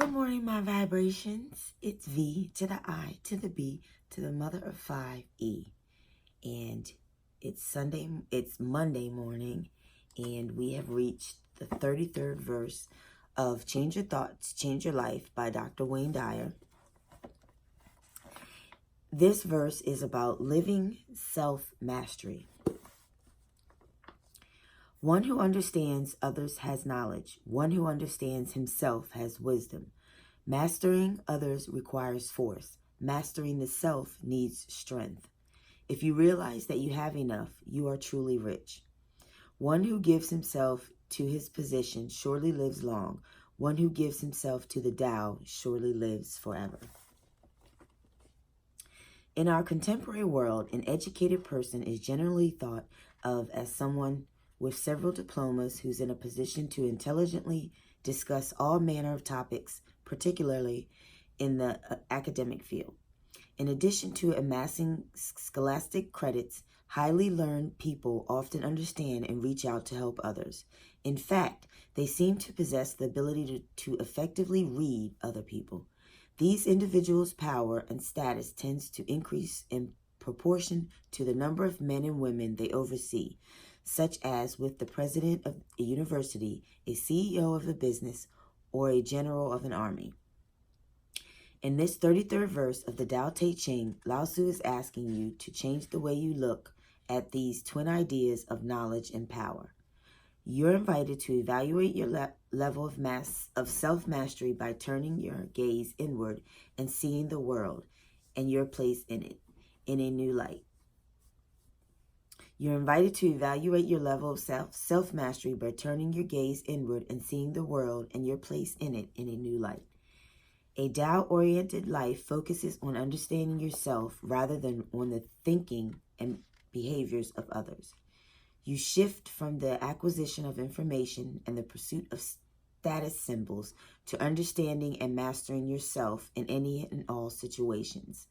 Good morning, my vibrations. It's V to the I to the B to the mother of 5E. And it's Monday morning, and we have reached the 33rd verse of Change Your Thoughts, Change Your Life by Dr. Wayne Dyer. This verse is about living self-mastery. One who understands others has knowledge. One who understands himself has wisdom. Mastering others requires force. Mastering the self needs strength. If you realize that you have enough, you are truly rich. One who gives himself to his position surely lives long. One who gives himself to the Tao surely lives forever. In our contemporary world, an educated person is generally thought of as someone with several diplomas who's in a position to intelligently discuss all manner of topics, particularly in the academic field. In addition to amassing scholastic credits, highly learned people often understand and reach out to help others. In fact, they seem to possess the ability to effectively read other people. These individuals' power and status tends to increase in proportion to the number of men and women they oversee, such as with the president of a university, a CEO of a business, or a general of an army. In this 33rd verse of the Tao Te Ching, Lao Tzu is asking you to change the way you look at these twin ideas of knowledge and power. You're invited to evaluate your level of self-mastery by turning your gaze inward and seeing the world and your place in it in a new light. You're invited to evaluate your level of self-mastery by turning your gaze inward and seeing the world and your place in it in a new light. A Tao-oriented life focuses on understanding yourself rather than on the thinking and behaviors of others. You shift from the acquisition of information and the pursuit of status symbols to understanding and mastering yourself in any and all situations.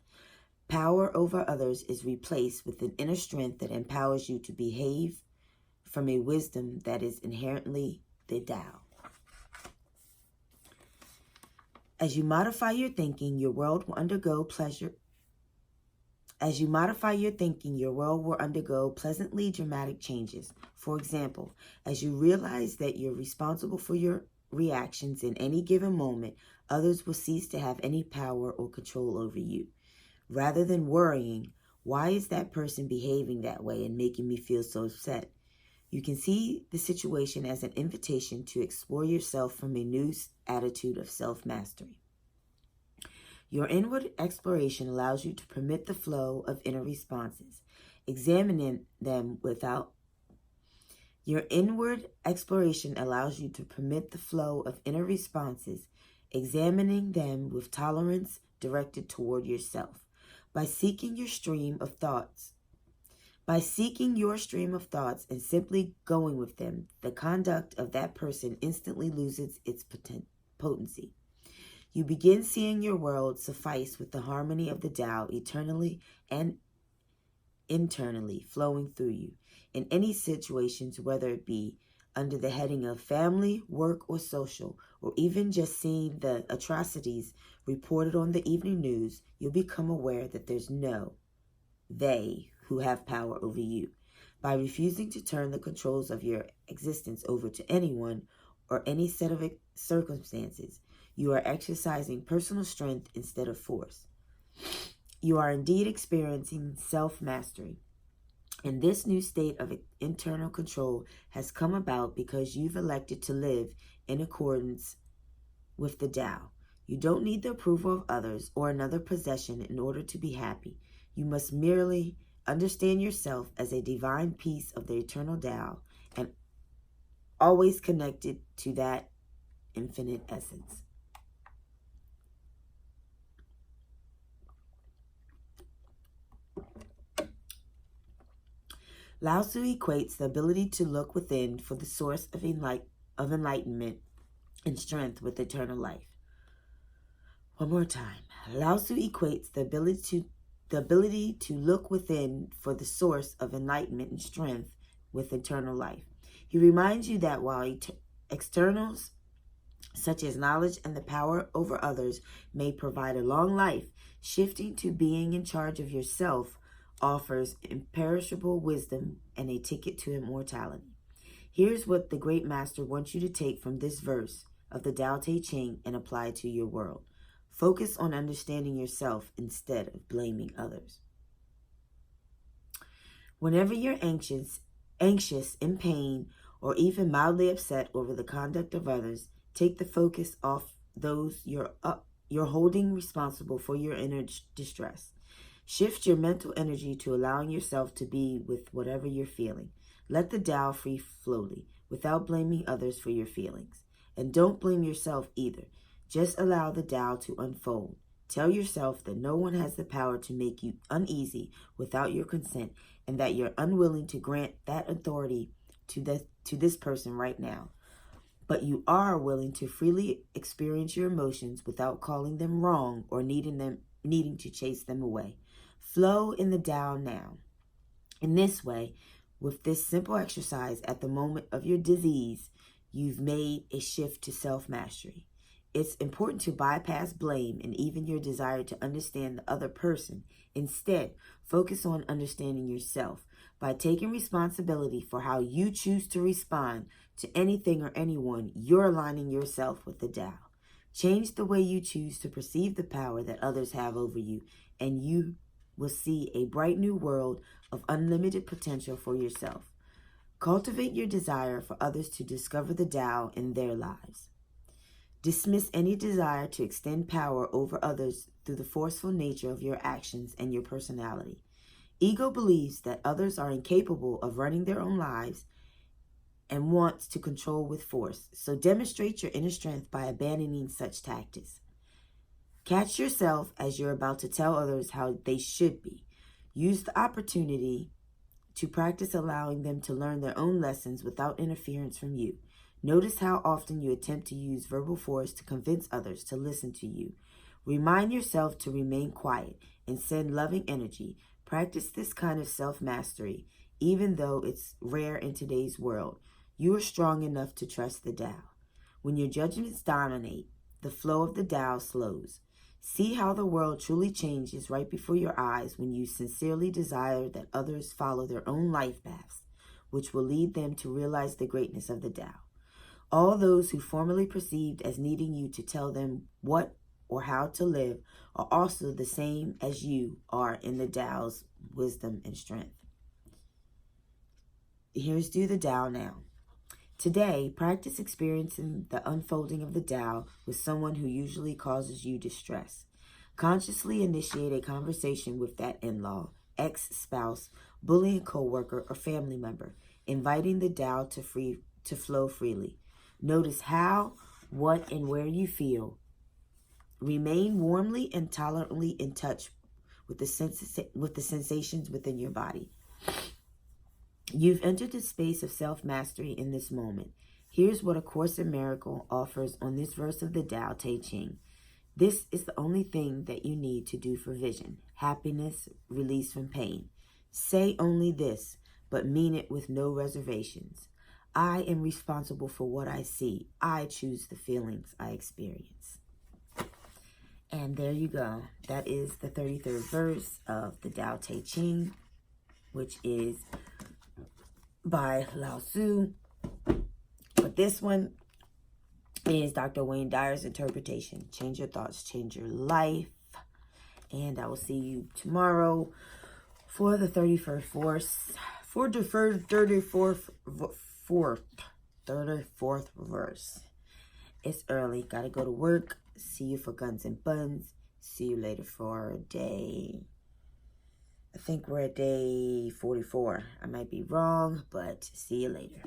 Power over others is replaced with an inner strength that empowers you to behave from a wisdom that is inherently the Tao. As you modify your thinking, your world will undergo pleasantly dramatic changes. For example, as you realize that you're responsible for your reactions in any given moment, others will cease to have any power or control over you. Rather than worrying, why is that person behaving that way and making me feel so upset? You can see the situation as an invitation to explore yourself from a new attitude of self-mastery. Your inward exploration allows you to permit the flow of inner responses, examining them with tolerance directed toward yourself. By seeking your stream of thoughts and simply going with them, the conduct of that person instantly loses its potency. You begin seeing your world suffice with the harmony of the Tao eternally and internally flowing through you. In any situations, whether it be under the heading of family, work, or social, or even just seeing the atrocities reported on the evening news, you'll become aware that there's no they who have power over you. By refusing to turn the controls of your existence over to anyone or any set of circumstances, you are exercising personal strength instead of force. You are indeed experiencing self-mastery. And this new state of internal control has come about because you've elected to live in accordance with the Tao. You don't need the approval of others or another possession in order to be happy. You must merely understand yourself as a divine piece of the eternal Tao and always connected to that infinite essence. Lao Tzu equates the ability to look within for the source of enlightenment and strength with eternal life. One more time. Lao Tzu equates the ability to look within for the source of enlightenment and strength with eternal life. He reminds you that while externals such as knowledge and the power over others, may provide a long life. Shifting to being in charge of yourself offers imperishable wisdom and a ticket to immortality. Here's what the great master wants you to take from this verse of the Tao Te Ching and apply to your world. Focus on understanding yourself instead of blaming others. Whenever you're anxious, in pain, or even mildly upset over the conduct of others, take the focus off those you're holding responsible for your inner distress. Shift your mental energy to allowing yourself to be with whatever you're feeling. Let the Tao free flowly, without blaming others for your feelings. And don't blame yourself either. Just allow the Tao to unfold. Tell yourself that no one has the power to make you uneasy without your consent, and that you're unwilling to grant that authority to this person right now. But you are willing to freely experience your emotions without calling them wrong or needing to chase them away. Flow in the Tao now. In this way, with this simple exercise at the moment of your disease, you've made a shift to self-mastery. It's important to bypass blame and even your desire to understand the other person. Instead, focus on understanding yourself. By taking responsibility for how you choose to respond to anything or anyone, you're aligning yourself with the Tao. Change the way you choose to perceive the power that others have over you, and you will see a bright new world of unlimited potential for yourself. Cultivate your desire for others to discover the Tao in their lives. Dismiss any desire to extend power over others through the forceful nature of your actions and your personality. Ego believes that others are incapable of running their own lives and wants to control with force. So demonstrate your inner strength by abandoning such tactics. Catch yourself as you're about to tell others how they should be. Use the opportunity to practice allowing them to learn their own lessons without interference from you. Notice how often you attempt to use verbal force to convince others to listen to you. Remind yourself to remain quiet and send loving energy. Practice this kind of self-mastery, even though it's rare in today's world. You are strong enough to trust the Tao. When your judgments dominate, the flow of the Tao slows. See how the world truly changes right before your eyes when you sincerely desire that others follow their own life paths, which will lead them to realize the greatness of the Tao. All those who formerly perceived as needing you to tell them what or how to live are also the same as you are in the Tao's wisdom and strength. Here's Do the Tao Now. Today, practice experiencing the unfolding of the Tao with someone who usually causes you distress. Consciously initiate a conversation with that in-law, ex-spouse, bullying coworker, or family member, inviting the Tao to flow freely. Notice how, what, and where you feel. Remain warmly and tolerantly in touch with the sensations within your body. You've entered the space of self-mastery in this moment. Here's what A Course in Miracle offers on this verse of the Tao Te Ching. This is the only thing that you need to do for vision, happiness, release from pain. Say only this, but mean it with no reservations. I am responsible for what I see. I choose the feelings I experience. And there you go. That is the 33rd verse of the Tao Te Ching, which is by Lao Tzu. But this one is Dr. Wayne Dyer's interpretation. Change your thoughts, change your life. And I will see you tomorrow for the 34th verse. It's early. Gotta go to work. See you for Guns and Buns. See you later for day. I think we're at day 44. I might be wrong, but see you later.